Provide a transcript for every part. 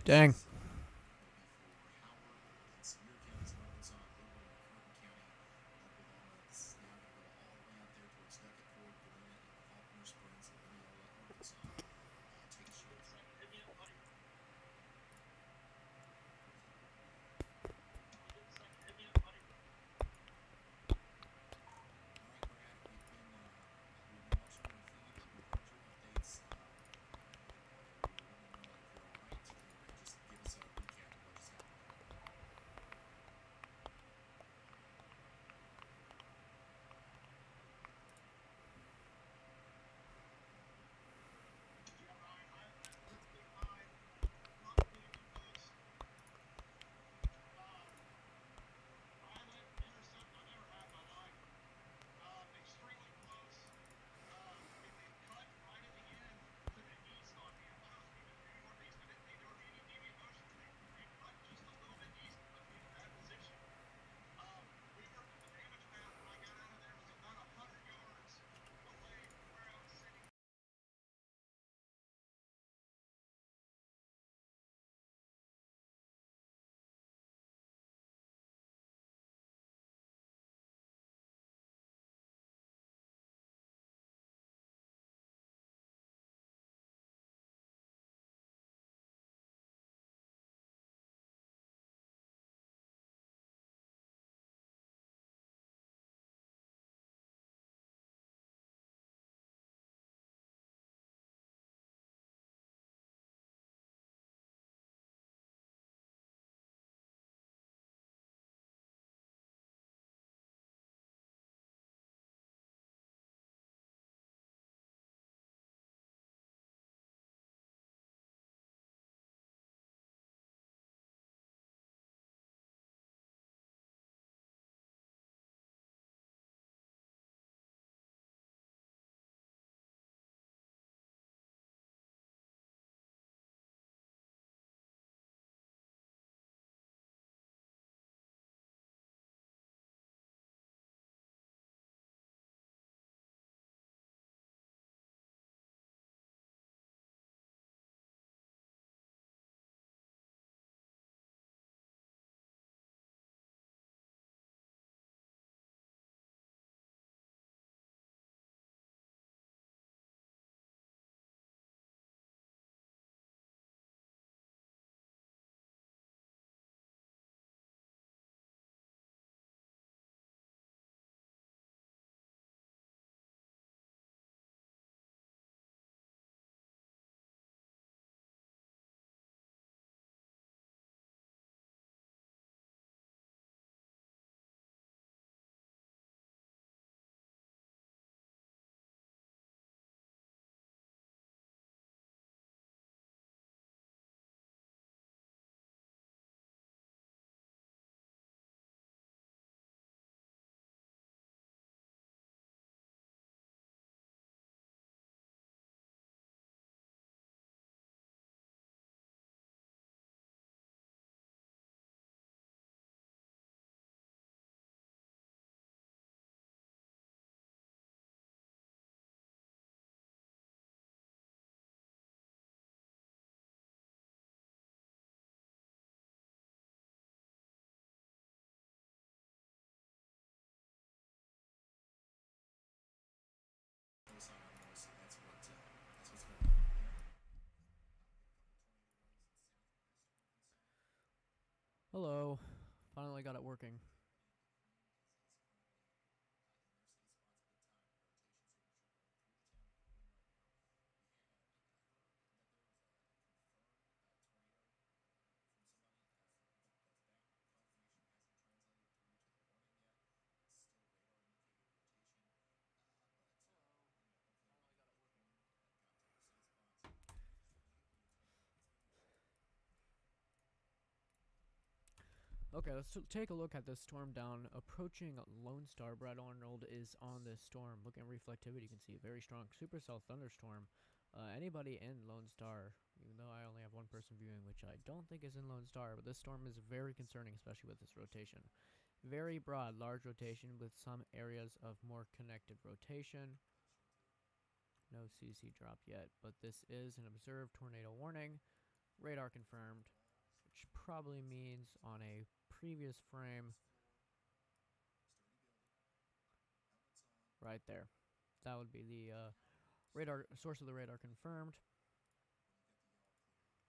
Dang. Hello. Finally got it working. Okay, let's take a look at this storm down approaching Lone Star. Brad Arnold is on this storm. Looking at reflectivity, you can see a very strong supercell thunderstorm. Anybody in Lone Star, even though I only have one person viewing, which I don't think is in Lone Star, but this storm is very concerning, especially with this rotation. Very broad, large rotation with some areas of more connected rotation. No CC drop yet, but this is an observed tornado warning radar confirmed, which probably means on a previous frame right there. That would be the radar source of the radar confirmed.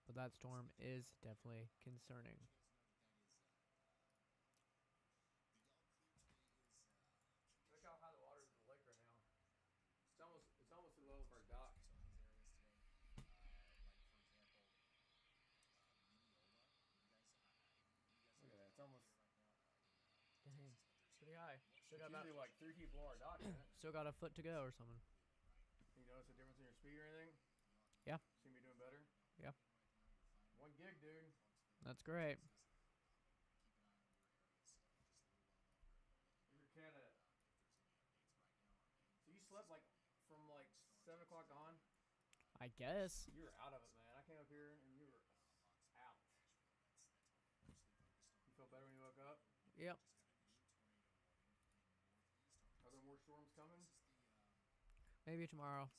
But that storm is definitely concerning. Look how high the water is in the lake right now. It's almost the level of our dock. Look at that. It's almost. Dang. Pretty high. Still got usually like 3 feet below our dock, isn't it? Still got a foot to go or something. Can you notice the difference in your speed or anything? Yeah. See me doing better? Yeah. 1 gig, dude. That's great. Where's your cat at? So you slept like from like 7 o'clock on? I guess. You were out of it, man. I came up here and you were out. You feel better when you woke up? Yep. Are there more storms coming? Maybe tomorrow.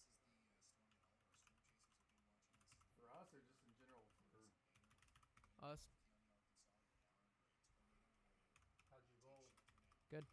For us or just in general for us? How'd you roll? Good.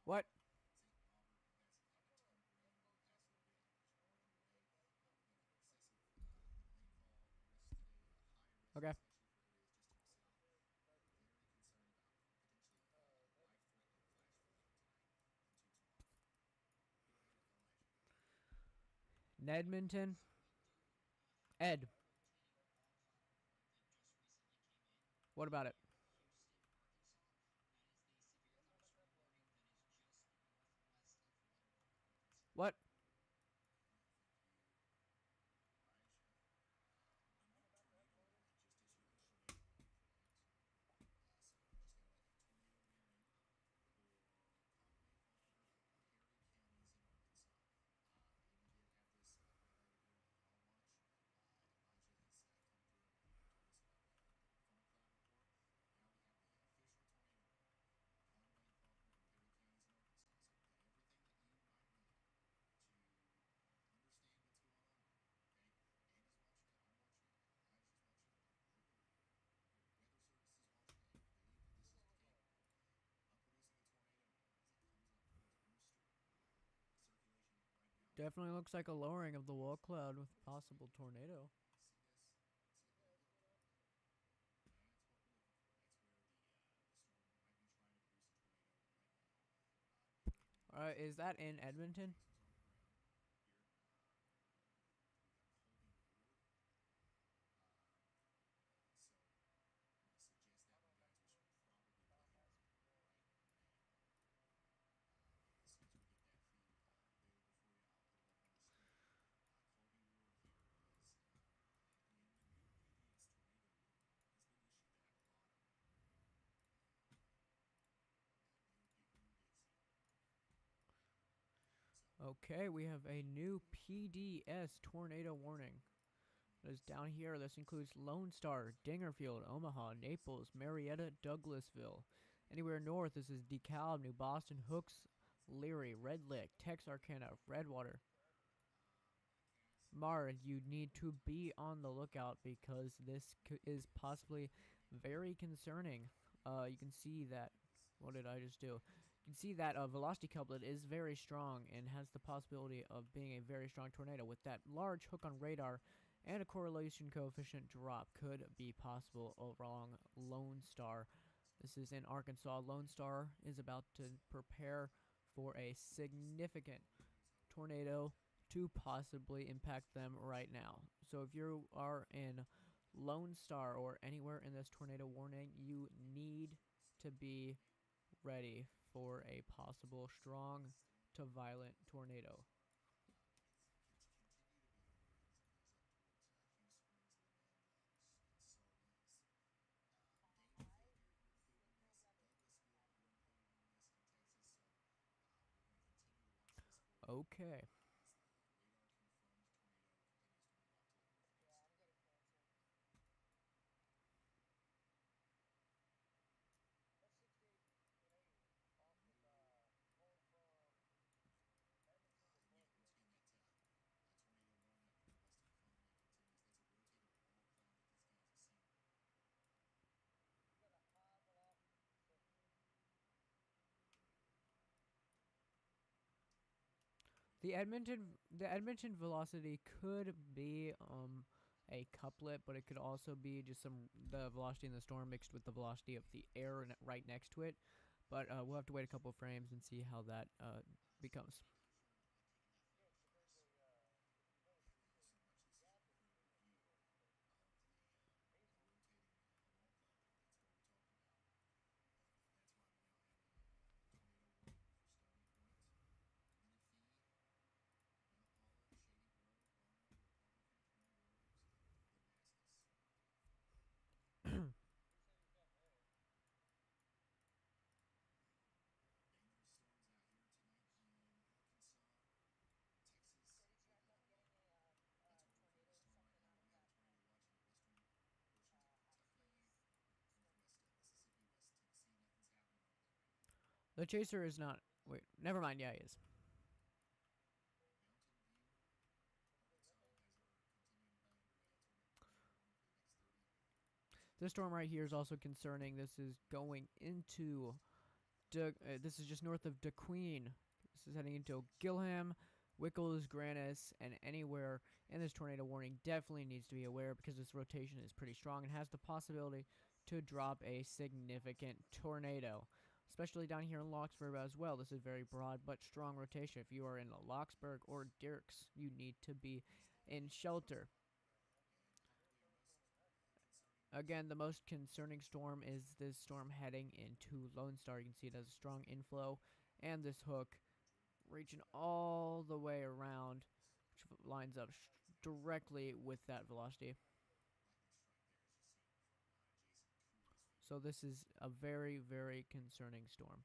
What? Okay. Nedmonton. Ed. What about it? What? Definitely looks like a lowering of the wall cloud with possible tornado. Is that in Edmonton? Okay, we have a new PDS tornado warning. That is down here. This includes Lone Star, Dingerfield, Omaha, Naples, Marietta, Douglasville. Anywhere north, this is DeKalb, New Boston, Hooks, Leary, Red Lick, Texarkana, Redwater. Mar, you need to be on the lookout because this is possibly very concerning. You can see that. What did I just do? You can see that velocity couplet is very strong and has the possibility of being a very strong tornado. With that large hook on radar and a correlation coefficient drop could be possible along Lone Star. This is in Arkansas. Lone Star is about to prepare for a significant tornado to possibly impact them right now. So if you are in Lone Star or anywhere in this tornado warning, you need to be ready for a possible strong to violent tornado. Okay. The Edmonton velocity could be a couplet, but it could also be just the velocity in the storm mixed with the velocity of the air right next to it. But we'll have to wait a couple frames and see how that becomes. The chaser is not. Wait, never mind. Yeah, he is. This storm right here is also concerning. This is going into. This is just north of DeQueen. This is heading into Gilham, Wickles, Grannis, and anywhere in this tornado warning definitely needs to be aware because this rotation is pretty strong and has the possibility to drop a significant tornado. Especially down here in Locksburg as well. This is very broad but strong rotation. If you are in Locksburg or Dirks, you need to be in shelter. Again, the most concerning storm is this storm heading into Lone Star. You can see it has a strong inflow, and this hook reaching all the way around, which lines up directly with that velocity. So this is a very, very concerning storm.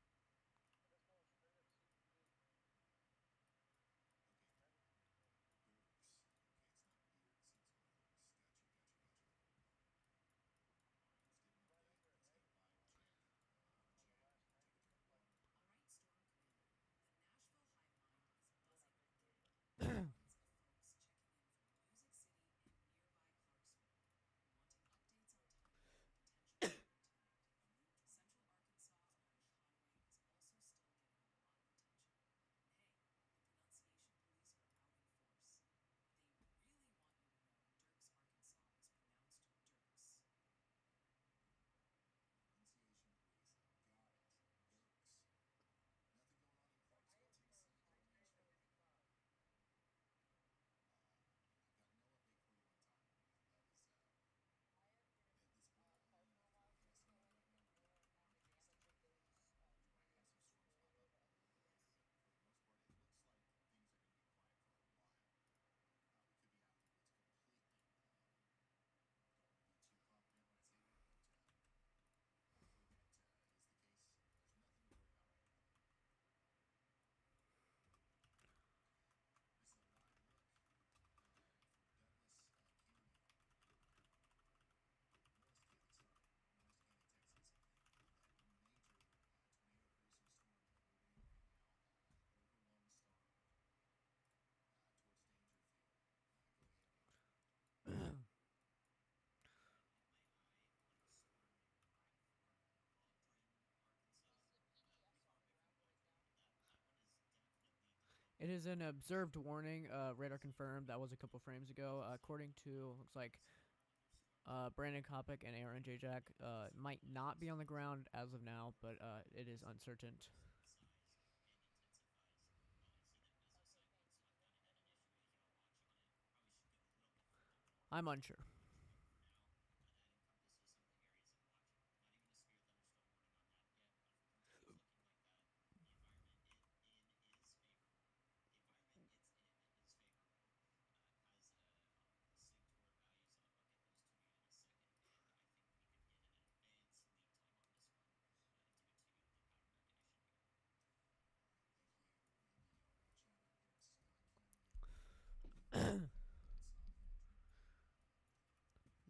It is an observed warning. Radar confirmed. That was a couple frames ago. According to looks like Brandon Kopic and Aaron J. Jack, might not be on the ground as of now, but it is uncertain. I'm unsure.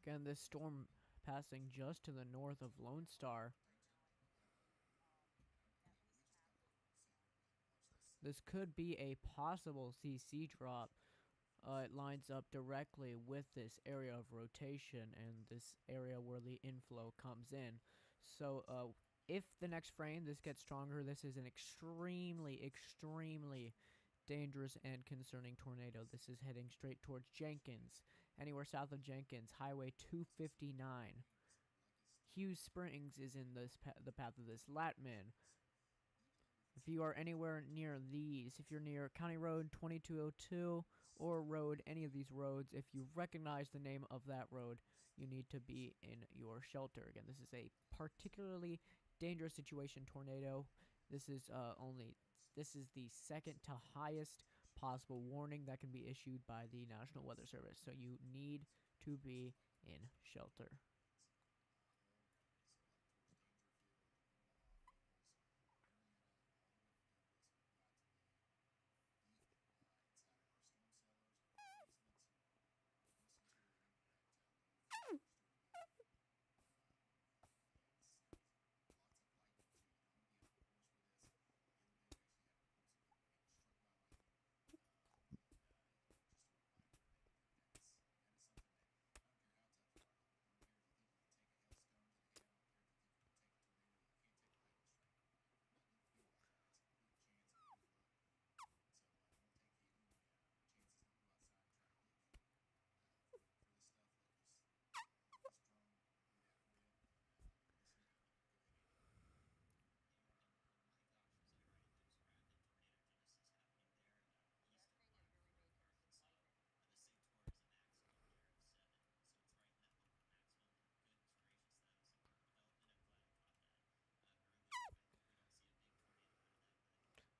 Again, this storm passing just to the north of Lone Star. This could be a possible CC drop. It lines up directly with this area of rotation and this area where the inflow comes in. So, if the next frame this gets stronger, this is an extremely, extremely dangerous and concerning tornado. This is heading straight towards Jenkins, anywhere south of Jenkins, Highway 259. Hughes Springs is in the path of this. Latman. If you are anywhere near these, if you're near County Road 2202 or road, any of these roads, if you recognize the name of that road, you need to be in your shelter. Again, this is a particularly dangerous situation, tornado. This is this is the second to highest possible warning that can be issued by the National Weather Service. So you need to be in shelter.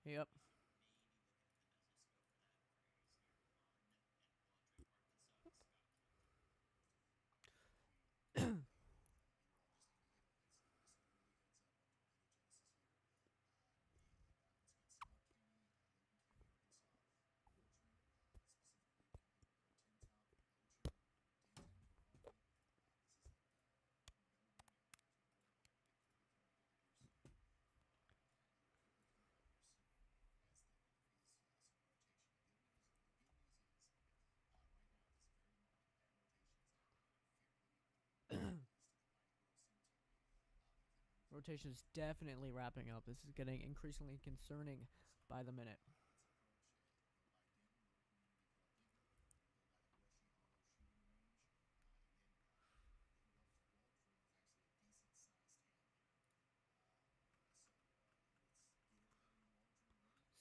Yep. Rotation is definitely wrapping up. This is getting increasingly concerning by the minute.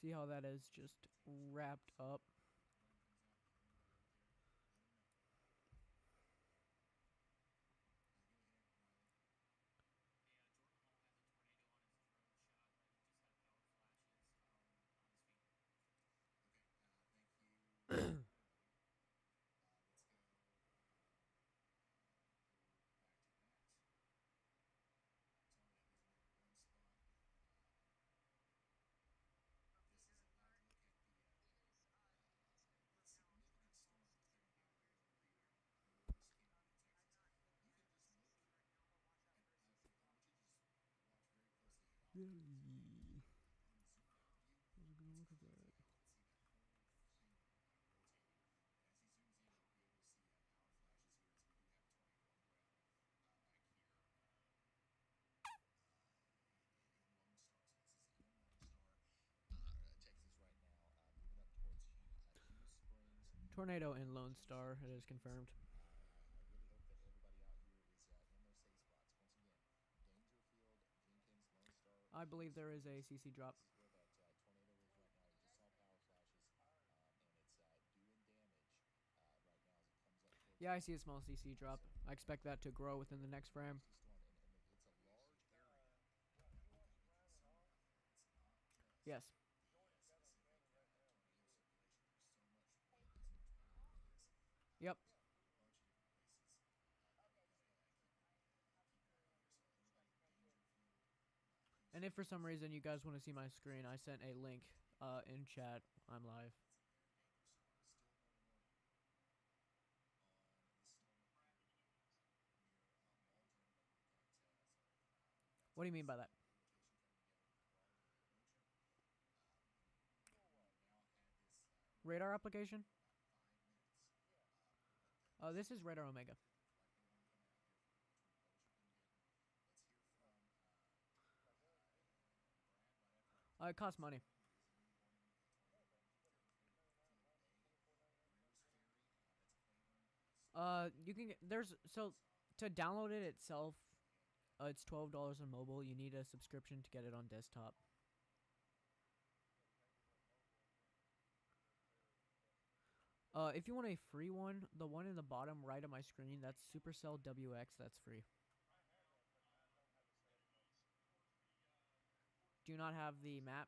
See how that is just wrapped up. Tornado in Lone Star. It is confirmed. I believe there is a CC drop. Yeah, I see a small CC drop. I expect that to grow within the next frame. Yes. Yep. And if for some reason you guys want to see my screen, I sent a link in chat. I'm live. What do you mean by that? Radar application? This is Radar Omega. It costs money. You can get there's so to download it itself, it's $12 on mobile. You need a subscription to get it on desktop. If you want a free one, the one in the bottom right of my screen, that's Supercell WX. That's free. Do you not have the map?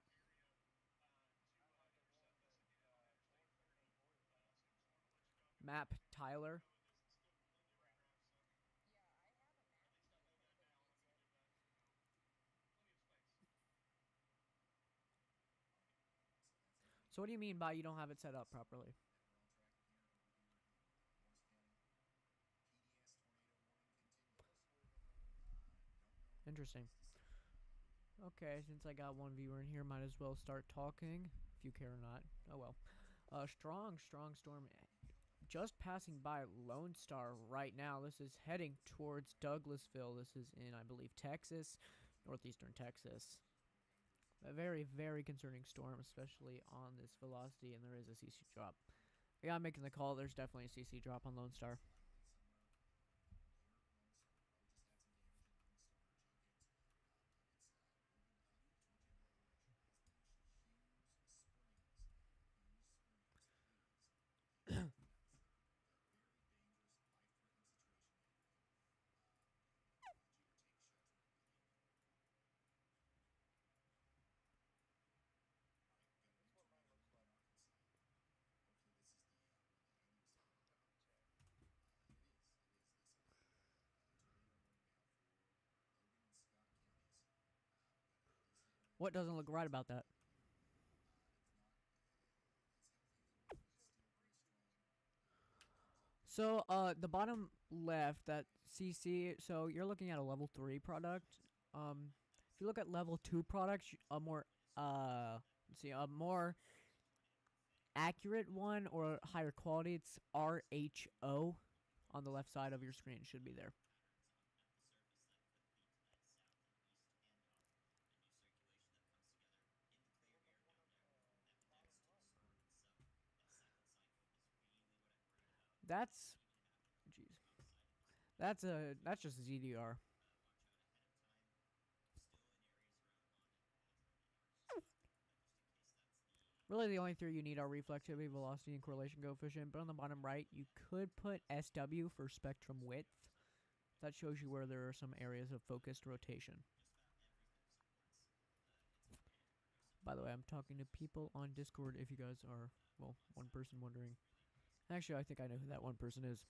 Map Tyler. So what do you mean by you don't have it set up properly? Interesting. Okay, since I got one viewer in here, might as well start talking, if you care or not. Oh well. Strong storm just passing by Lone Star right now. This is heading towards Douglasville. This is in, I believe, Texas, northeastern Texas. A very, very concerning storm, especially on this velocity, and there is a CC drop. Yeah, I'm making the call. There's definitely a CC drop on Lone Star. What doesn't look right about that? So, the bottom left, that CC, so you're looking at a level 3 product. If you look at level 2 products, a more, let's see, a more accurate one or higher quality, it's RHO on the left side of your screen, should be there. That's, jeez, that's just ZDR. Really, the only three you need are reflectivity, velocity, and correlation coefficient. But on the bottom right, you could put SW for spectrum width. That shows you where there are some areas of focused rotation. By the way, I'm talking to people on Discord if you guys are, well, one person wondering. Actually, I think I know who that one person is.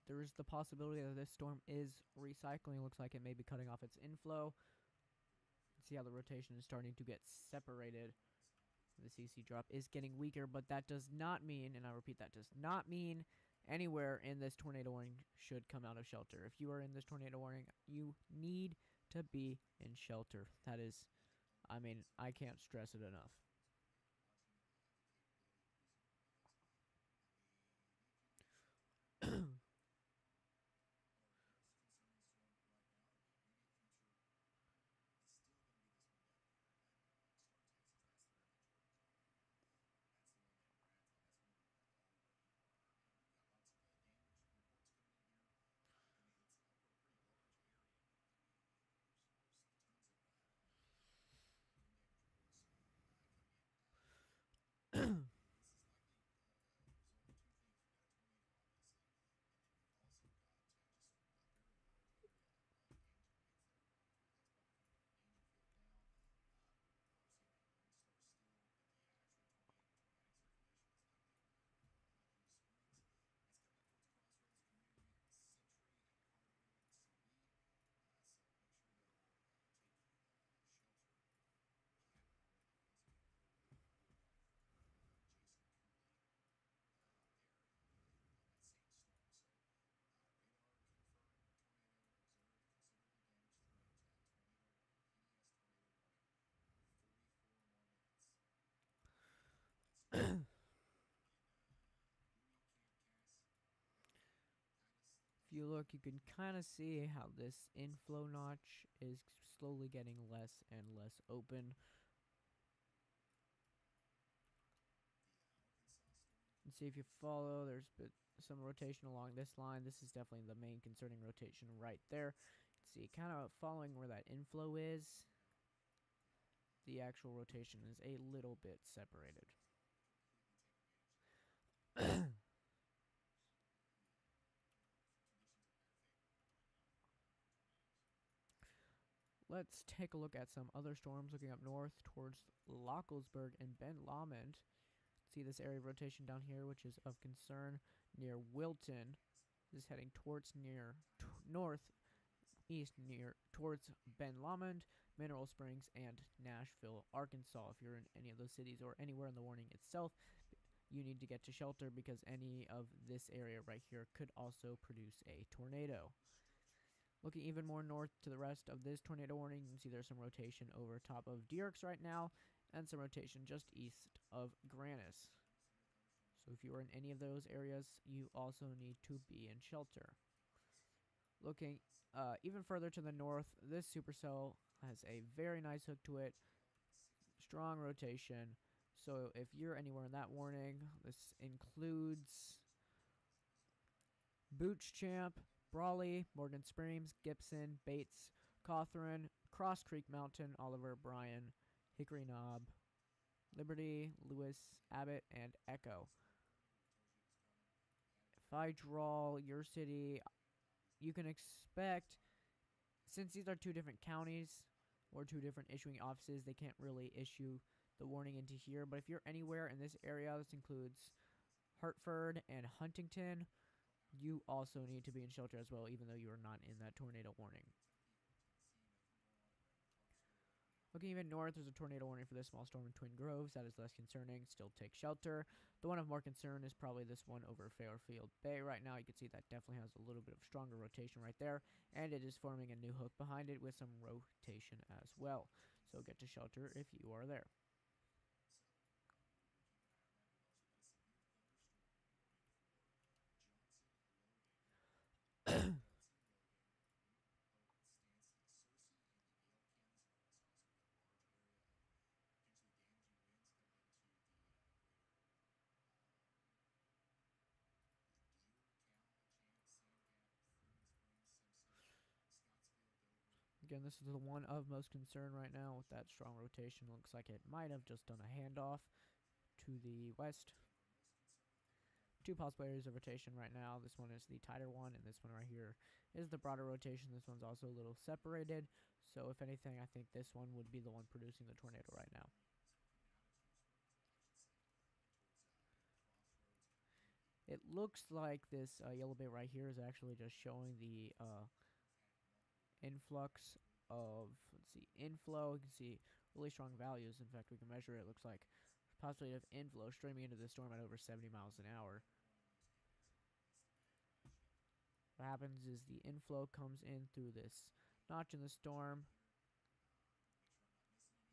There is the possibility that this storm is recycling. Looks like it may be cutting off its inflow. See how the rotation is starting to get separated. The CC drop is getting weaker, but that does not mean, and I repeat, that does not mean anywhere in this tornado warning should come out of shelter. If you are in this tornado warning, you need to be in shelter. That is, I mean, I can't stress it enough. you look, you can kind of see how this inflow notch is slowly getting less and less open. And see if you follow, there's some rotation along this line. This is definitely the main concerning rotation right there. See, kind of following where that inflow is, the actual rotation is a little bit separated. Let's take a look at some other storms looking up north towards Lockelsburg and Ben Lomond. See this area of rotation down here, which is of concern near Wilton. This is heading towards northeast near towards Ben Lomond, Mineral Springs, and Nashville, Arkansas. If you're in any of those cities or anywhere in the warning itself, you need to get to shelter because any of this area right here could also produce a tornado. Looking even more north to the rest of this tornado warning, you can see there's some rotation over top of Dierks right now, and some rotation just east of Grannis. So if you are in any of those areas, you also need to be in shelter. Looking even further to the north, this supercell has a very nice hook to it, strong rotation. So if you're anywhere in that warning, this includes Bootchamp, Brawley, Morgan Springs, Gibson, Bates, Cawthron, Cross Creek Mountain, Oliver, Bryan, Hickory Knob, Liberty, Lewis, Abbott, and Echo. If I draw your city, you can expect, since these are two different counties or two different issuing offices, they can't really issue the warning into here. But if you're anywhere in this area, this includes Hartford and Huntington, you also need to be in shelter as well, even though you are not in that tornado warning. Looking even north, there's a tornado warning for this small storm in Twin Groves. That is less concerning. Still take shelter. The one of more concern is probably this one over Fairfield Bay right now. You can see that definitely has a little bit of stronger rotation right there, and it is forming a new hook behind it with some rotation as well. So get to shelter if you are there. Again, this is the one of most concern right now with that strong rotation. Looks like it might have just done a handoff to the west. Two possible areas of rotation right now. This one is the tighter one, and this one right here is the broader rotation. This one's also a little separated. So if anything, I think this one would be the one producing the tornado right now. It looks like this yellow bit right here is actually just showing the influx of, let's see, inflow. You can see really strong values. In fact, we can measure it. It looks like possibility of inflow streaming into the storm at over 70 miles an hour. What happens is the inflow comes in through this notch in the storm,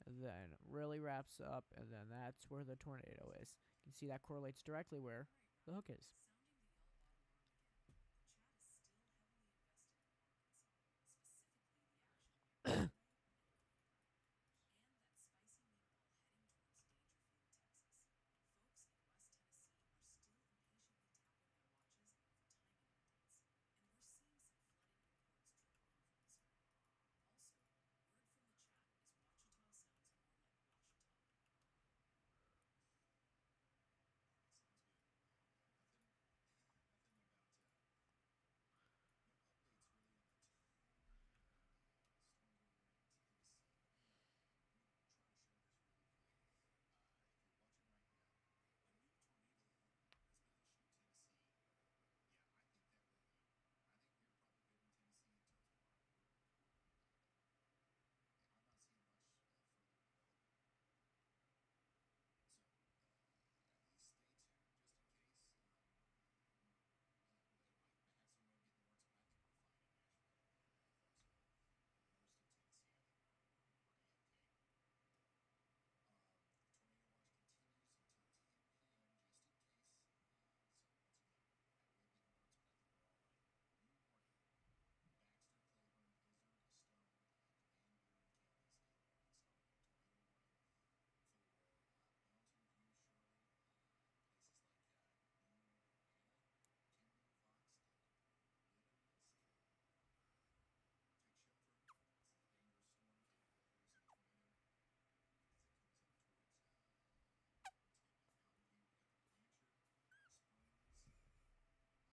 and then really wraps up, and then that's where the tornado is. You can see that correlates directly where the hook is.